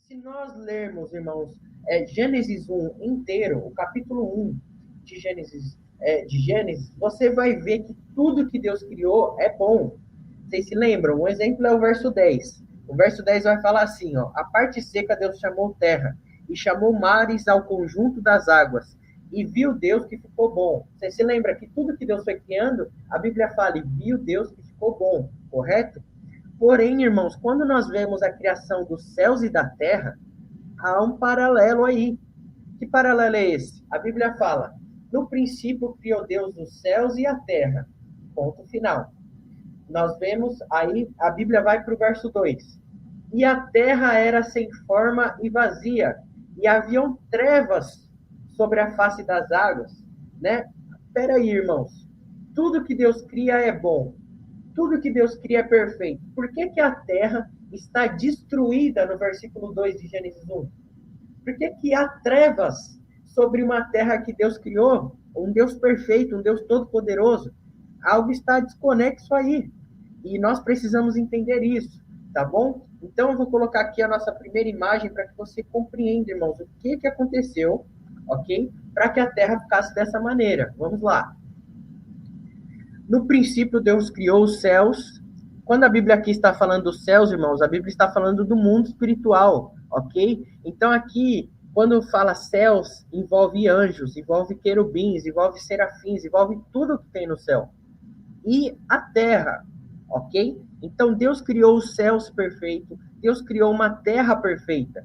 Se nós lermos, irmãos, Gênesis 1 inteiro, o capítulo 1 de Gênesis, você vai ver que tudo que Deus criou é bom. Vocês se lembram? Um exemplo é o verso 10. O verso 10 vai falar assim, ó: a parte seca Deus chamou terra, e chamou mares ao conjunto das águas. E viu Deus que ficou bom. Você se lembra que tudo que Deus foi criando, a Bíblia fala, e viu Deus que ficou bom, correto? Porém, irmãos, quando nós vemos a criação dos céus e da terra, há um paralelo aí. Que paralelo é esse? A Bíblia fala: no princípio criou Deus os céus e a terra. Ponto final. Nós vemos aí, a Bíblia vai para o verso 2. E a terra era sem forma e vazia, e haviam trevas sobre a face das águas, né? Espera aí, irmãos. Tudo que Deus cria é bom. Tudo que Deus cria é perfeito. Por que que a terra está destruída no versículo 2 de Gênesis 1? Por que que há trevas sobre uma terra que Deus criou? Um Deus perfeito, um Deus todo-poderoso. Algo está desconexo aí. E nós precisamos entender isso, tá bom? Então eu vou colocar aqui a nossa primeira imagem para que você compreenda, irmãos, o que que aconteceu, ok? Para que a terra ficasse dessa maneira. Vamos lá. No princípio, Deus criou os céus. Quando a Bíblia aqui está falando dos céus, irmãos, a Bíblia está falando do mundo espiritual, ok? Então aqui, quando fala céus, envolve anjos, envolve querubins, envolve serafins, envolve tudo que tem no céu. E a terra, ok? Então Deus criou os céus perfeitos, Deus criou uma terra perfeita.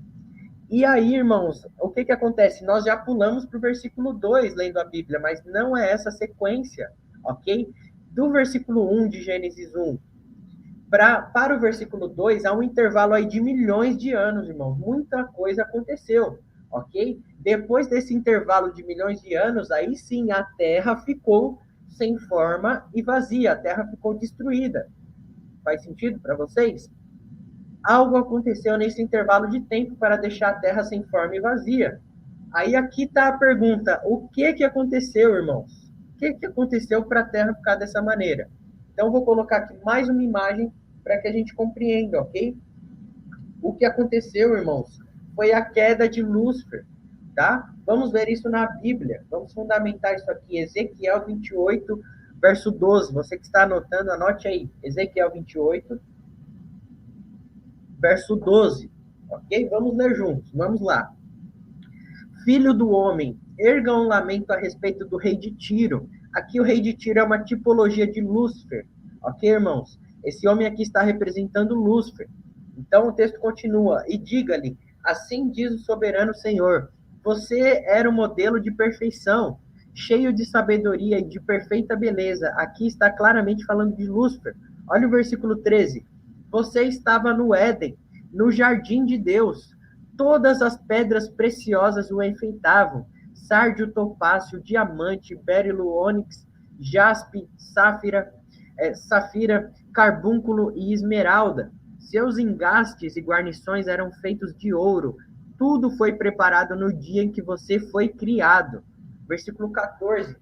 E aí, irmãos, o que que acontece? Nós já pulamos para o versículo 2, lendo a Bíblia, mas não é essa sequência, ok? Do versículo 1 de Gênesis 1 para o versículo 2, há um intervalo aí de milhões de anos, irmãos. Muita coisa aconteceu, ok? Depois desse intervalo de milhões de anos, aí sim a Terra ficou sem forma e vazia. A Terra ficou destruída. Faz sentido para vocês? Algo aconteceu nesse intervalo de tempo para deixar a Terra sem forma e vazia. Aí aqui está a pergunta: o que que aconteceu, irmãos? O que que aconteceu para a Terra ficar dessa maneira? Então vou colocar aqui mais uma imagem para que a gente compreenda, ok? O que aconteceu, irmãos, foi a queda de Lúcifer, tá? Vamos ver isso na Bíblia. Vamos fundamentar isso aqui. Ezequiel 28, verso 12. Você que está anotando, anote aí. Ezequiel 28, verso 12. Ok? Vamos ler juntos. Vamos lá. Filho do homem, erga um lamento a respeito do rei de Tiro. Aqui o rei de Tiro é uma tipologia de Lúcifer. Ok, irmãos? Esse homem aqui está representando Lúcifer. Então o texto continua: e diga-lhe, assim diz o soberano Senhor, você era um modelo de perfeição, cheio de sabedoria e de perfeita beleza. Aqui está claramente falando de Lúcifer. Olha o versículo 13. Você estava no Éden, no jardim de Deus. Todas as pedras preciosas o enfeitavam: sárdio, topázio, diamante, berilo, ônix, jaspe, safira, carbúnculo e esmeralda. Seus engastes e guarnições eram feitos de ouro. Tudo foi preparado no dia em que você foi criado. Versículo 14.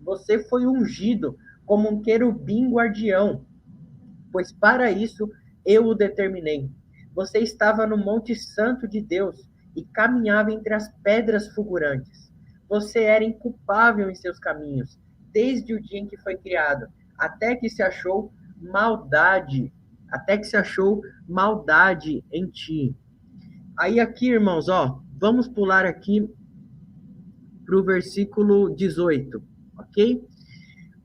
Você foi ungido como um querubim guardião, pois para isso eu o determinei. Você estava no Monte Santo de Deus e caminhava entre as pedras fulgurantes. Você era inculpável em seus caminhos, desde o dia em que foi criado, até que se achou maldade, até que se achou maldade em ti. Aí aqui, irmãos, ó, vamos pular aqui para o versículo 18, ok?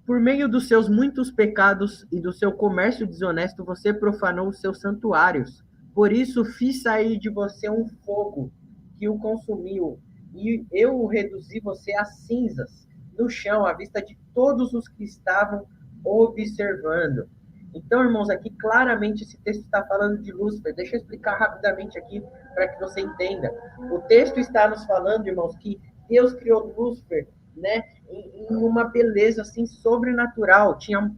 Por meio dos seus muitos pecados e do seu comércio desonesto, você profanou os seus santuários. Por isso fiz sair de você um fogo que o consumiu, e eu reduzi você a cinzas no chão, à vista de todos os que estavam observando. Então, irmãos, aqui claramente esse texto está falando de Lúcifer. Deixa eu explicar rapidamente aqui para que você entenda. O texto está nos falando, irmãos, que Deus criou Lúcifer, né, em uma beleza assim sobrenatural. Tinha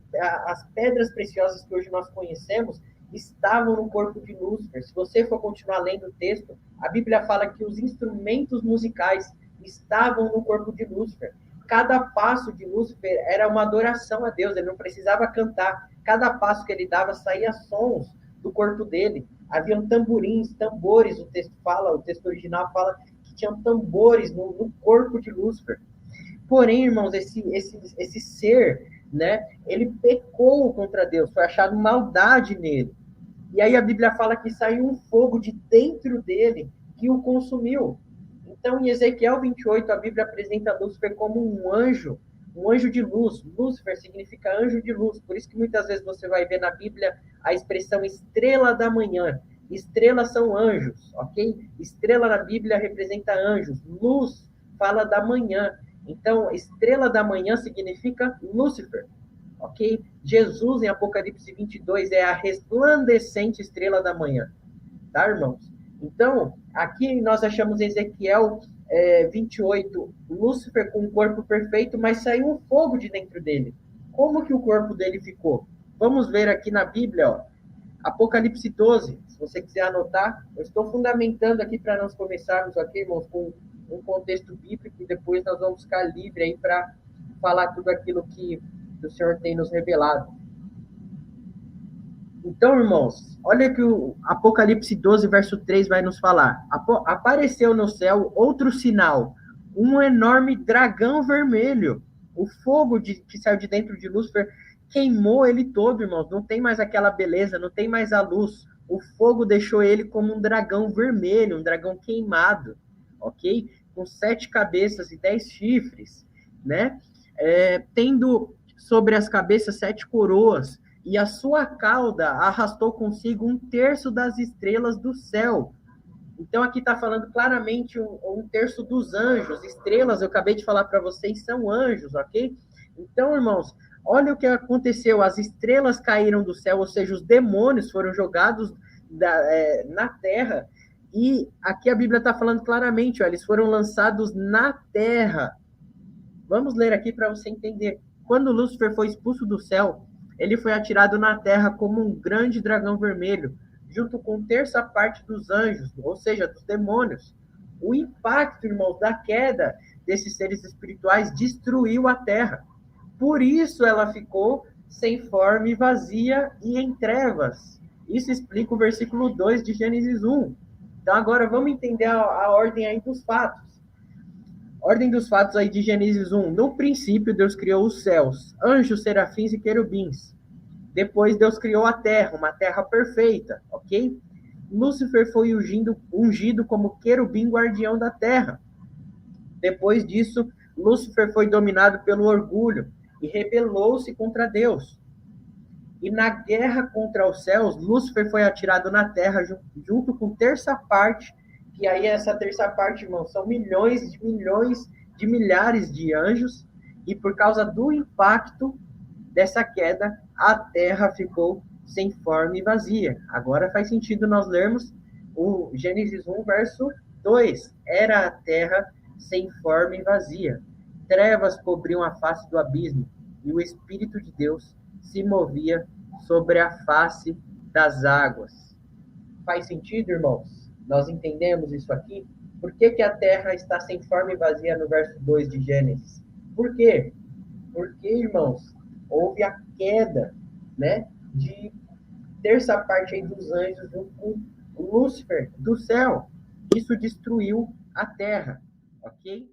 as pedras preciosas que hoje nós conhecemos estavam no corpo de Lúcifer. Se você for continuar lendo o texto, a Bíblia fala que os instrumentos musicais estavam no corpo de Lúcifer. Cada passo de Lúcifer era uma adoração a Deus, ele não precisava cantar. Cada passo que ele dava saía sons do corpo dele. Haviam tamborins, tambores, o texto original fala que tinham tambores no corpo de Lúcifer. Porém, irmãos, esse ser, né, ele pecou contra Deus, foi achado maldade nele. E aí a Bíblia fala que saiu um fogo de dentro dele que o consumiu. Então, em Ezequiel 28, a Bíblia apresenta Lúcifer como um anjo de luz. Lúcifer significa anjo de luz. Por isso que muitas vezes você vai ver na Bíblia a expressão estrela da manhã. Estrelas são anjos, ok? Estrela na Bíblia representa anjos. Luz fala da manhã. Então, estrela da manhã significa Lúcifer, ok? Jesus, em Apocalipse 22, é a resplandecente estrela da manhã, tá, irmãos? Então, aqui nós achamos em Ezequiel 28, Lúcifer com um corpo perfeito, mas saiu um fogo de dentro dele. Como que o corpo dele ficou? Vamos ver aqui na Bíblia, ó, Apocalipse 12, se você quiser anotar, eu estou fundamentando aqui para nós começarmos aqui, irmãos, com um contexto bíblico e depois nós vamos ficar livre aí para falar tudo aquilo que o Senhor tem nos revelado. Então, irmãos, olha que o Apocalipse 12, verso 3 vai nos falar. Apareceu no céu outro sinal, um enorme dragão vermelho. O fogo que saiu de dentro de Lúcifer queimou ele todo, irmãos. Não tem mais aquela beleza, não tem mais a luz. O fogo deixou ele como um dragão vermelho, um dragão queimado, ok? Com 7 cabeças e 10 chifres, né? Tendo sobre as cabeças 7 coroas, e a sua cauda arrastou consigo 1/3 das estrelas do céu. Então, aqui está falando claramente 1/3 dos anjos. Estrelas, eu acabei de falar para vocês, são anjos, ok? Então, irmãos, olha o que aconteceu. As estrelas caíram do céu, ou seja, os demônios foram jogados na terra. E aqui a Bíblia está falando claramente, ó, eles foram lançados na terra. Vamos ler aqui para você entender. Quando Lúcifer foi expulso do céu, ele foi atirado na terra como um grande dragão vermelho, junto com 1/3 parte dos anjos, ou seja, dos demônios. O impacto, irmãos, da queda desses seres espirituais destruiu a terra. Por isso ela ficou sem forma e vazia e em trevas. Isso explica o versículo 2 de Gênesis 1. Então agora vamos entender a ordem aí dos fatos. Ordem dos fatos aí de Gênesis 1. No princípio, Deus criou os céus, anjos, serafins e querubins. Depois, Deus criou a terra, uma terra perfeita, ok? Lúcifer foi ungido como querubim guardião da terra. Depois disso, Lúcifer foi dominado pelo orgulho e rebelou-se contra Deus. E na guerra contra os céus, Lúcifer foi atirado na terra junto com 1/3 parte. E aí essa 1/3 parte, irmão, são milhões de milhares de anjos, e por causa do impacto dessa queda, a terra ficou sem forma e vazia. Agora faz sentido nós lermos o Gênesis 1, verso 2. Era a terra sem forma e vazia. Trevas cobriam a face do abismo, e o Espírito de Deus se movia sobre a face das águas. Faz sentido, irmãos? Nós entendemos isso aqui? Por que a terra está sem forma e vazia no verso 2 de Gênesis? Por quê? Porque, irmãos, houve a queda, né, de 1/3 parte aí dos anjos junto com Lúcifer do céu. Isso destruiu a terra, ok?